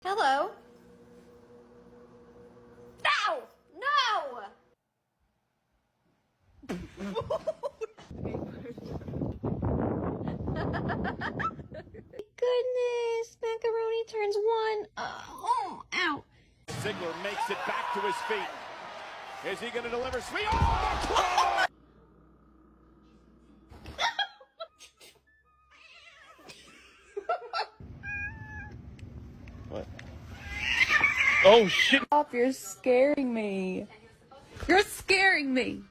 Hello? No! No! Goodness, macaroni turns one. Ow. Ziggler makes it back to his feet. Is he going to deliver sweet? Oh! What? Oh, shit. Stop, you're scaring me. You're scaring me.